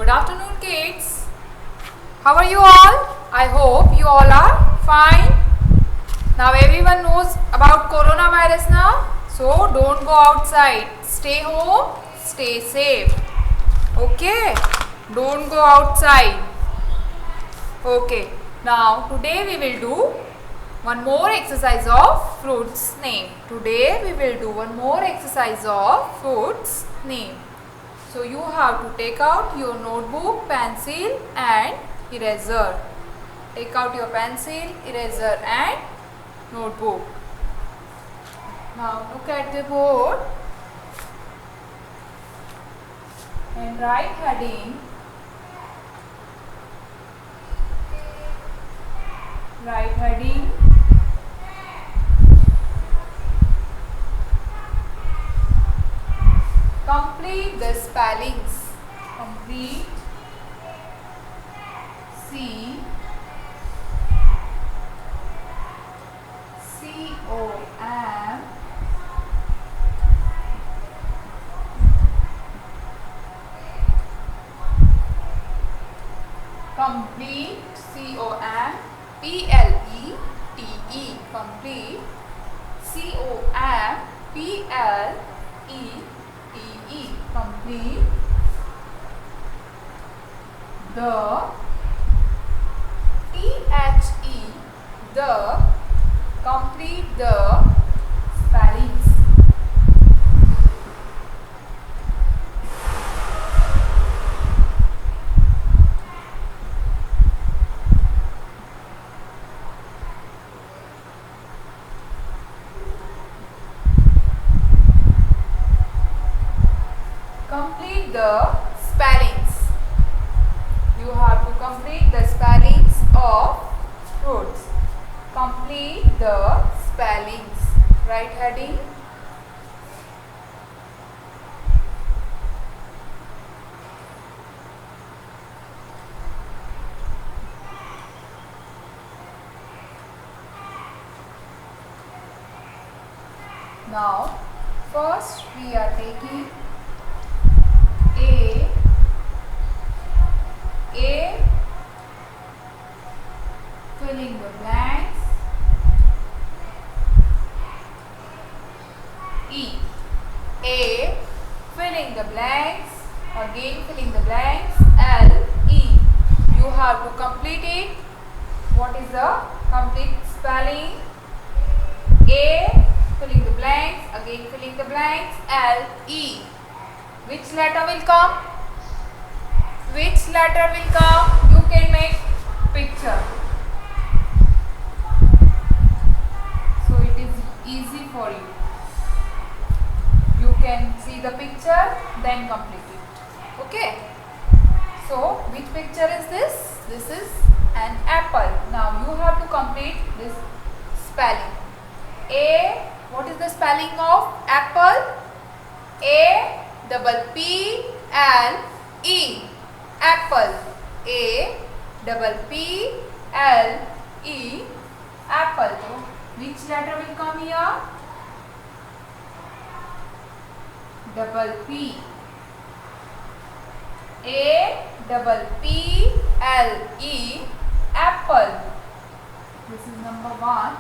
Good afternoon, kids. How are you all? I hope you all are fine. Now everyone knows about coronavirus now. So don't go outside. Stay home. Stay safe. Okay? Don't go outside. Okay. Now today we will do one more exercise of fruits name. Today we will do one more exercise of fruits name. So you have to take out your notebook, pencil and eraser. Take out your pencil, eraser and notebook. Now look at the board and write heading. Write heading. Complete the spellings. Complete C O M complete COMPLETE complete COMPLETE complete the the complete the spellings. Complete the spellings. You have to complete the spellings of fruits. Complete the spellings. Write heading. Now, first we are taking A filling the blanks. A filling the blanks. Again filling the blanks. You have to complete it. What is the complete spelling? A filling the blanks. Again filling the blanks. Which letter will come? Which letter will come? You can make picture. So it is easy for you. You can see the picture, then complete it. Okay. So which picture is this? This is an apple. Now you have to complete this spelling. What is the spelling of apple? APPLE. Apple. APPLE. Apple. So which letter will come here? Double P. APPLE. Apple. This is number 1.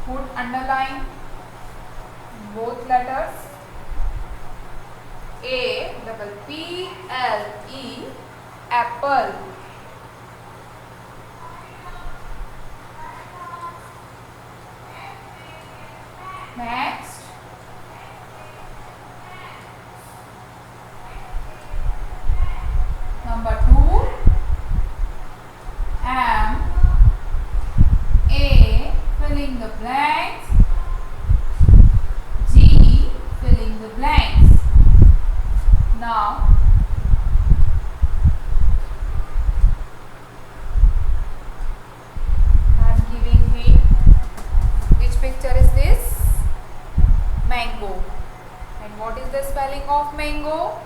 Put underline both letters. APPLE. Apple. Next, number 2. Filling the blanks. G filling the blanks. Now I am giving hint. Which picture is this? Mango. And what is the spelling of mango?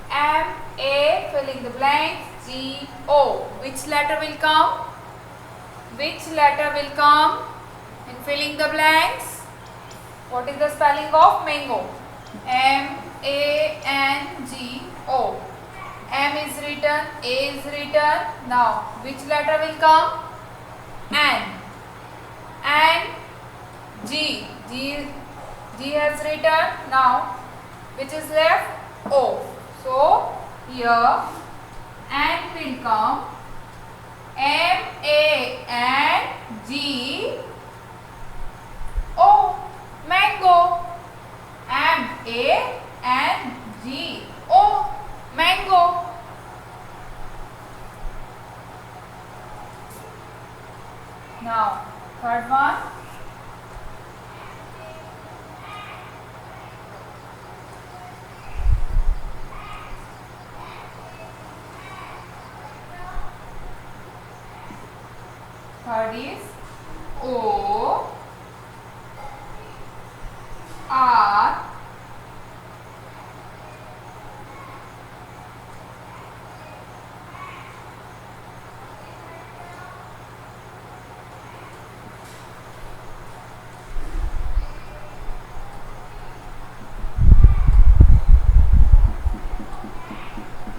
MA filling the blanks. GO. Which letter will come? Which letter will come in filling the blanks? What is the spelling of mango? M-A-N-G-O. M is written, A is written. Now, which letter will come? N. And G. G has written. Now, which is left? O. So, here N will come. M-A-N-G-O. Mango. M-A-N-G-O. Mango. Now, third one. Third is O R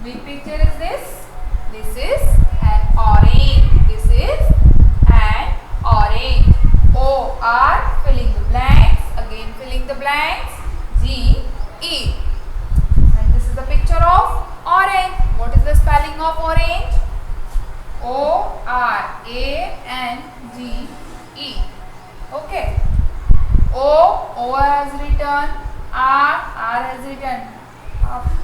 Which picture is this? This is an orange. This is an orange. O R filling the blanks. Again filling the blanks. G E. And this is the picture of orange. What is the spelling of orange? O R A N G E. Okay. O has written. R has written.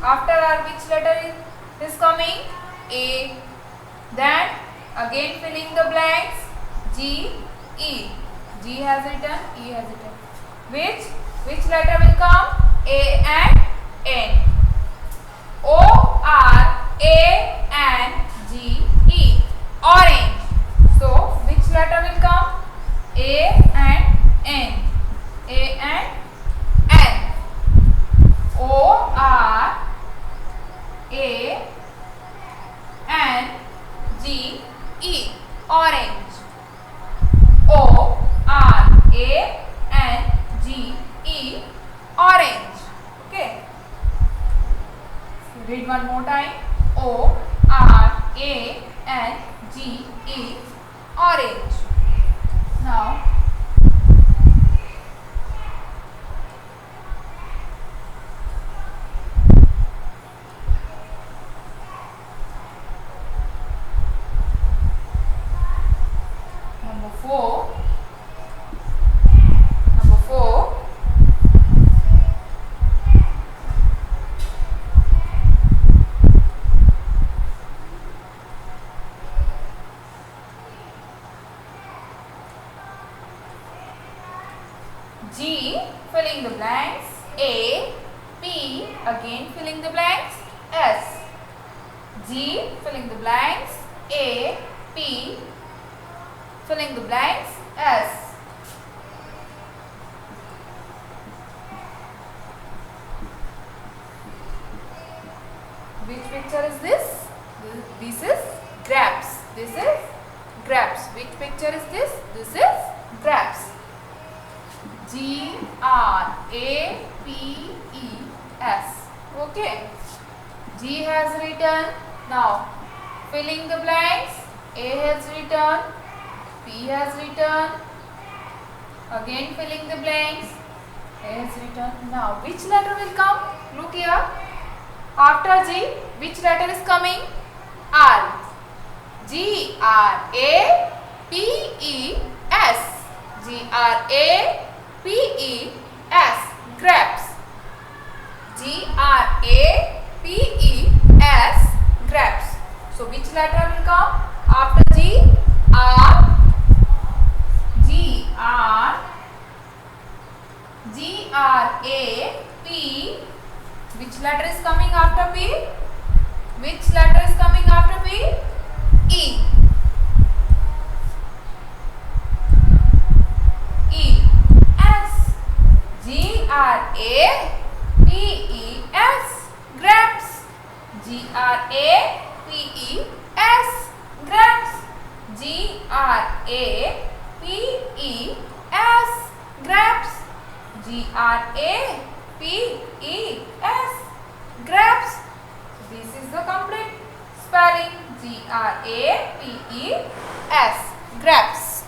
After R, which letter is coming? A. Then again filling the blanks. G E. G has written. E has written. Which letter will come? A and N. O R A N G E. Orange. So which letter will come? A and N. A and N. O R A N G E. Orange. O R A N G E. Orange. Okay. So read one more time. O R A N G E. Orange. Now, number 4. G filling the blanks. A. P again filling the blanks. S. G filling the blanks. A. P filling the blanks. S. Which picture is this? This is grapes. This is grapes. Which picture is this? This is grapes. Grapes. Okay. G has written. Now filling the blanks. A has written. P has written. Again filling the blanks. A has written. Now which letter will come? Look here. After G, which letter is coming? R. G-R-A-P-E-S. G-R-A-P-E-S. Grapes. G-R-A-P-E-S. Grapes. So which letter will come after G? R. G-R. G-R-A-P. Which letter is coming after P? Which letter is coming after P? E. E. S. G-R-A-P-E-S. Grapes. G-R-A-P-E-S. Grapes. G-R-A-P-E-S. Grapes. G-R-A-P-E-S. G-R-A-P-E-S. Grapes.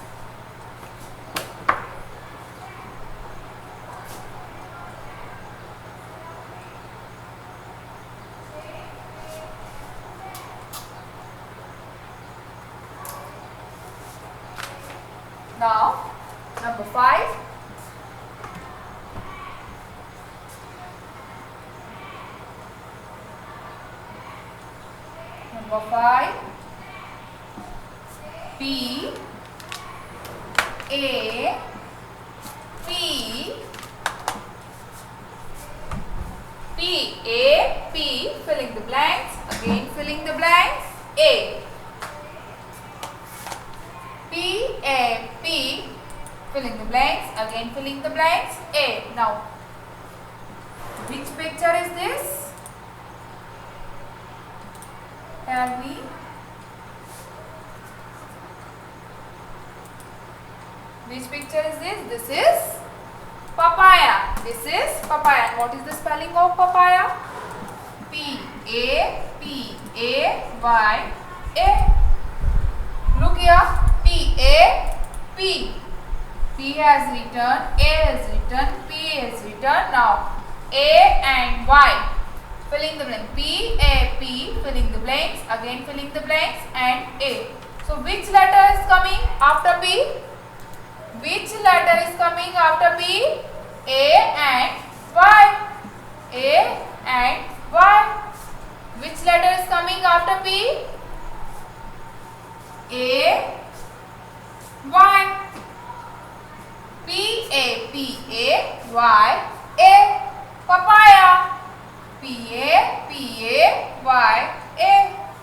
Now, number 5. Number 5. P A P P A P, filling the blanks, again filling the blanks, A. P A P, filling the blanks, again filling the blanks, A. Now, which picture is this? Tell me. Which picture is this? This is papaya. This is papaya. And what is the spelling of papaya? P-A-P-A-Y-A. Look here. P-A-P. P has written, A has written, P has written. Now, A and Y. Filling the blank. P-A-P, filling the blanks, again filling the blanks, and A. So, which letter is coming after P? Which letter is coming after P? A and Y. A and Y. Which letter is coming after P? A, Y. P-A-P-A-Y-A. Papaya. P-A-P-A-Y-A.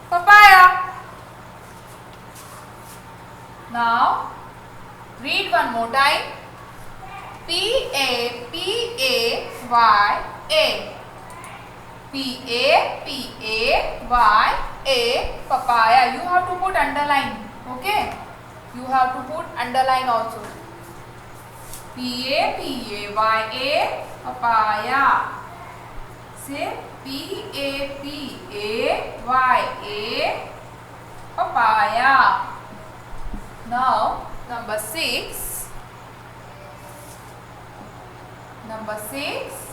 Papaya. Now, read one more time. P-A-P-A-Y-A. P-A-P-A-Y-A. Papaya. You have to put underline. Okay? You have to put underline also. P-A-P-A-Y-A. Papaya. Say P-A-P-A-Y-A. Papaya. Now, number 6. Number 6.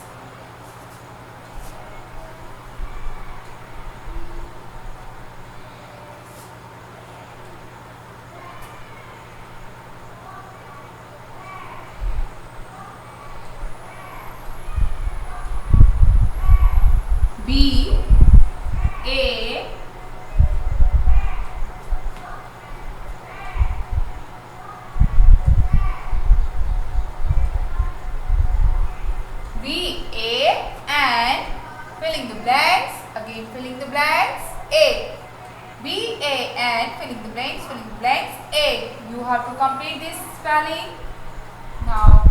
B A B A and filling the blanks, again filling the blanks, A. B A and filling the blanks, A. You have to complete this spelling. Now,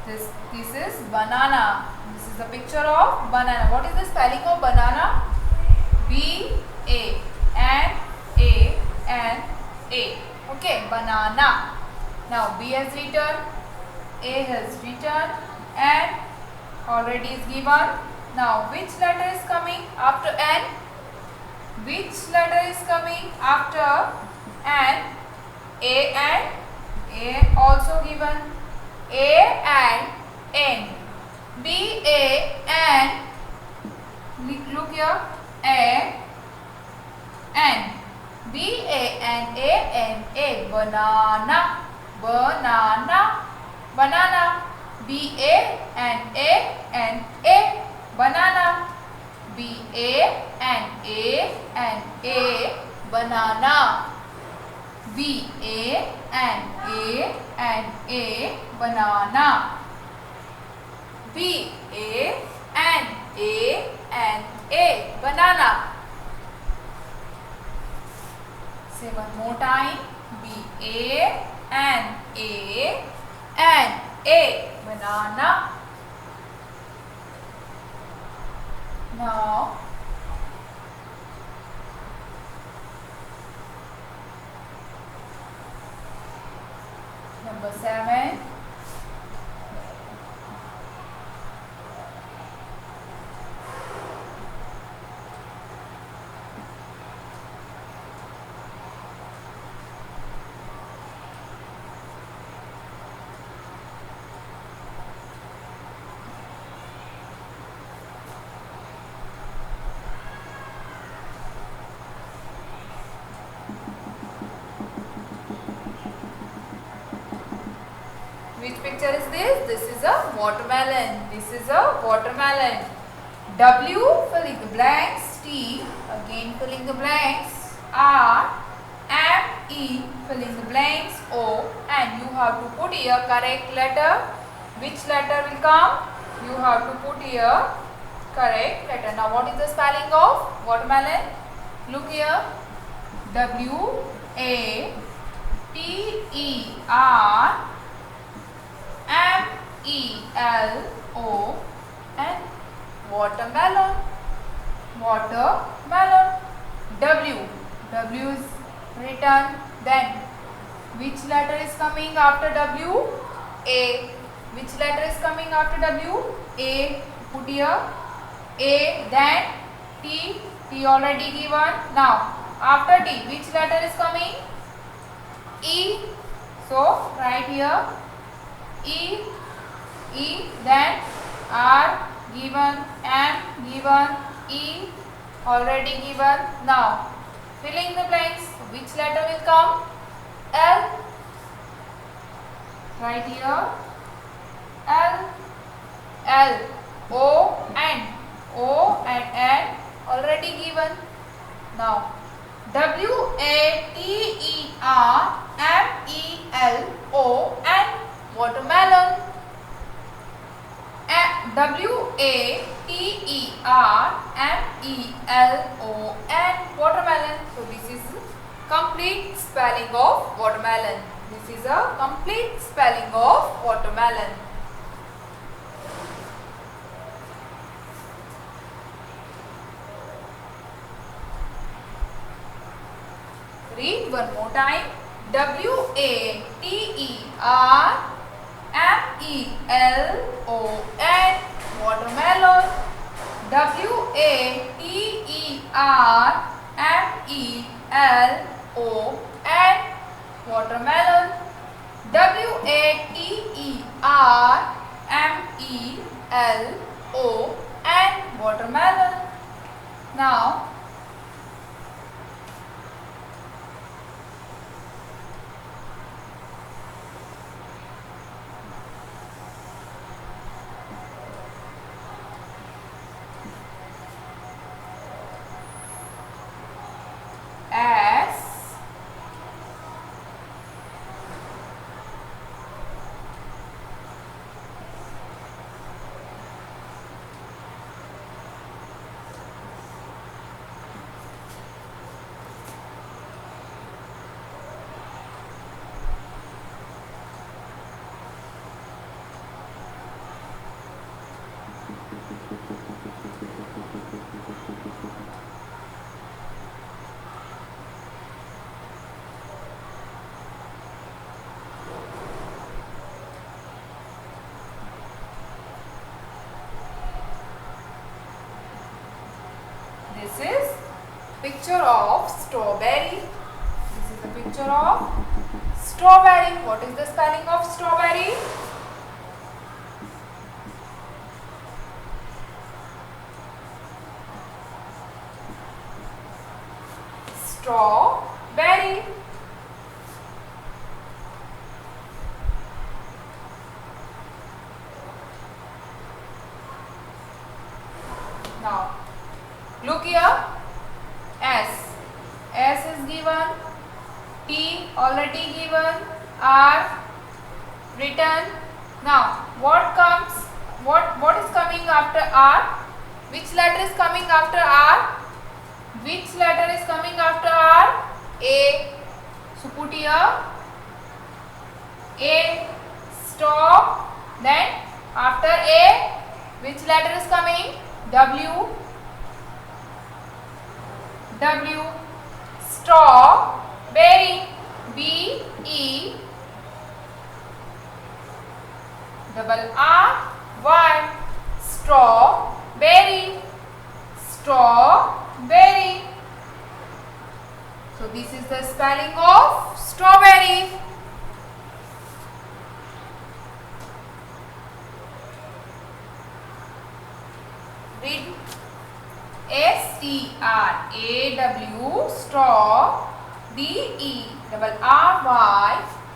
this is banana. This is the picture of banana. What is the spelling of banana? B A and A and A. Okay, banana. Now B has written, A has written, and already is given. Now which letter is coming after N? Which letter is coming after N? A and A also given. A and N. B A and, look here, A N. B A and A N A. Banana. Banana. Banana. B A and A and A. Banana. B A and A and A. Banana. B A and A and A. Banana. B A and A and A. Banana. Say one more time. B A and A and A. Banana. Now, Number 7. Which picture is this? This is a watermelon. This is a watermelon. W, filling the blanks. T, again filling the blanks. R, M, E, filling the blanks. O, and you have to put here correct letter. Which letter will come? You have to put here correct letter. Now what is the spelling of watermelon? Look here. W, A, T, E, R, M-E-L-O, and watermelon. Watermelon. W. W is written. Then which letter is coming after W? A. Which letter is coming after W? A. Put here A. Then T. T already given. Now after T, which letter is coming? E. So write here E, E, then R given, M given, E already given. Now filling the blanks, which letter will come? L. Right here L, L, O and N already given. Now W-A-T-E-R-M-E-L-O-N, watermelon. W-A-T-E-R-M-E-L-O-N, watermelon. So this is complete spelling of watermelon. This is a complete spelling of watermelon. Read one more time. W-A-T-E-R-M-E-L-O-N, watermelon. W-A-T-E-R-M-E-L-O-N, watermelon. W-A-T-E-R-M-E-L-O-N, watermelon. Now S, this is picture of strawberry. This is the picture of strawberry. What is the spelling of strawberry? Strawberry. Now look here. S. S is given. T already given. R written. Now what comes? What is coming after R? Which letter is coming after R? Which letter is coming after R? A. So put here A. Stop. Then after A, which letter is coming? W. W. Strawberry. B. E. double R Y. Strawberry. Strawberry. So this is the spelling of strawberry. Read. S-T-R-A-W, straw, B-E-R-R-Y,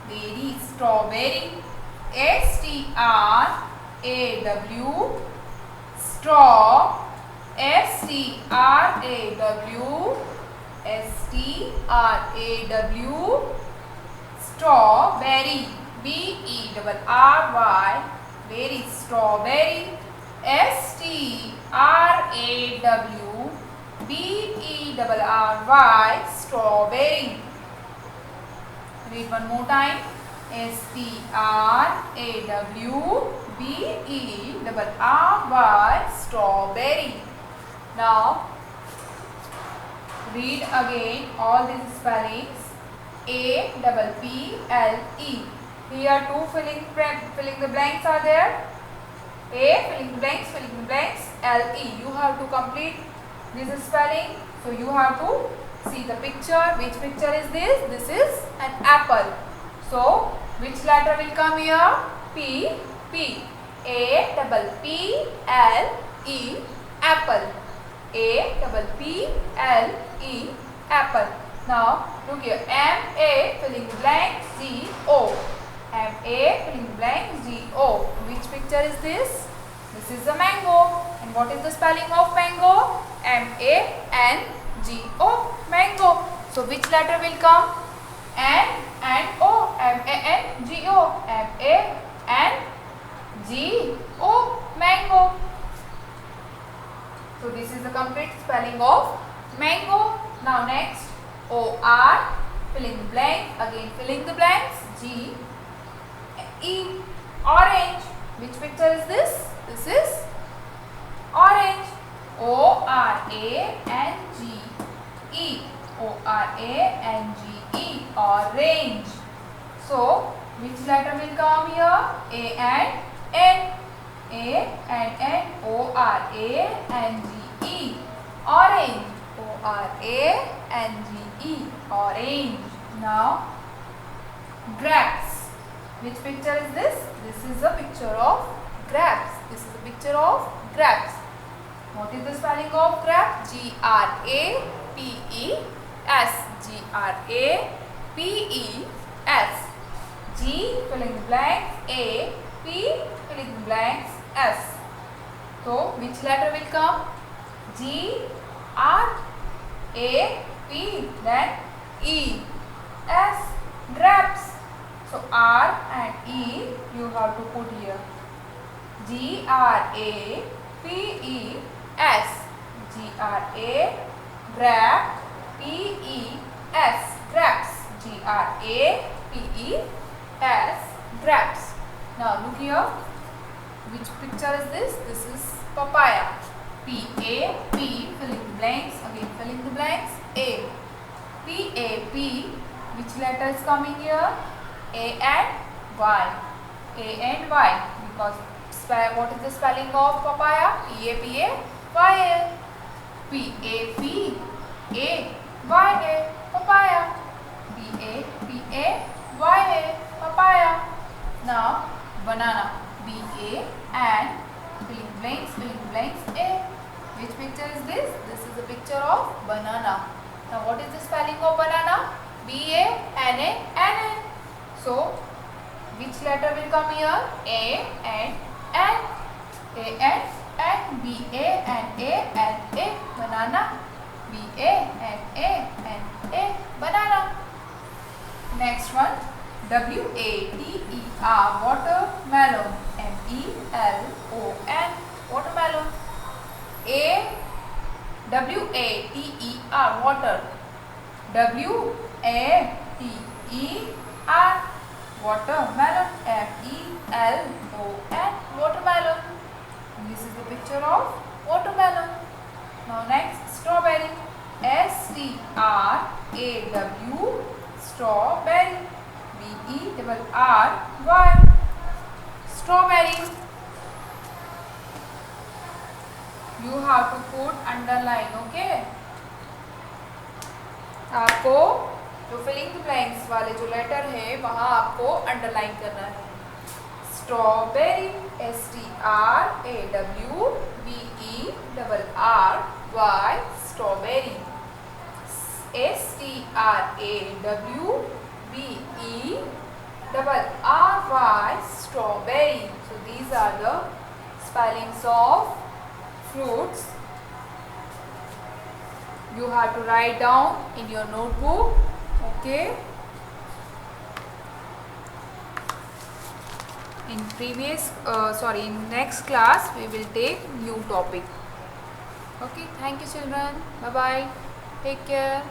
berry, strawberry. S-T-R-A-W, straw, S-T-R-A-W, S-T-R-A-W, strawberry, B-E-R-R-Y, berry, strawberry. S-T-R-A-W, B-E-R-R-Y, strawberry. Read one more time. S-T-R-A-W, B-E-R-R-Y, strawberry. Now, read again all these spellings. A-P-P-L-E. Here two filling the blanks are there. A, filling the blanks, L-E. You have to complete this spelling. So you have to see the picture. Which picture is this? This is an apple. So which letter will come here? P, P. A-P-P-L-E, apple. A-P-P-L-E, apple. Now look here. M-A, filling the blank, G-O. M-A, filling the blank, G-O. Which picture is this? This is a mango. And what is the spelling of mango? M-A-N-G-O, mango. So which letter will come? N and O. M-A-N-G-O. M-A-N-G-O, mango. So this is the complete spelling of mango. Now next, O-R, filling the blank, again filling the blanks, G-E, orange. Which picture is this? This is orange. O-R-A-N-G-E. O-R-A-N-G-E, orange. So which letter will come here? A and N. A and N. O-R-A-N-G-E, orange. O-R-A-N-G-E, orange. Now grapes. Which picture is this? This is a picture of grapes. This is a picture of grapes. What is the spelling of grapes? G-R-A-P-E-S. G-R-A-P-E-S. G, filling the blanks, A, P, filling the blanks, S. So which letter will come? G, R, A, P, then E, S, grapes. So R and E you have to put here. G-R-A-P-E-S. G-R-A, grap, P-E-S, grapes. G-R-A-P-E-S, grapes. Now look here. Which picture is this? This is papaya. P-A-P, filling the blanks, again filling the blanks, A. P-A-P, which letter is coming here? A and Y. A and Y. Because what is the spelling of papaya? P-A-P-A-Y-A. P-A-P-A-Y-A, papaya. B-A-P-A-Y-A, papaya. Now banana. B-A and filling blanks, A. Which picture is this? This is a picture of banana. Now what is the spelling of banana? B-A-N-A-N-A. So which letter will come here? A and N. A and N. B-A-N-A-N-A, banana. B-A-N-A-N-A, banana. Next one, W-A-T-E-R, watermelon. M-E-L-O-N, watermelon. W-A-T-E-R, water. W-A-T-E-R, watermelon. M-E-L-O-N, watermelon. This is the picture of watermelon. Now next, strawberry. S-T-R-A-W, strawberry. B-E-R-R-Y, strawberry. You have to put underline. Okay. आपको जो filling the blanks वाले जो letter है वहाँ आपको underline करना है. Strawberry STRAWBERRY strawberry. STRAWBERRY strawberry. So these are the spellings of fruits. You have to write down in your notebook. Okay. In next class we will take new topic. Okay. Thank you children. Bye bye. Take care.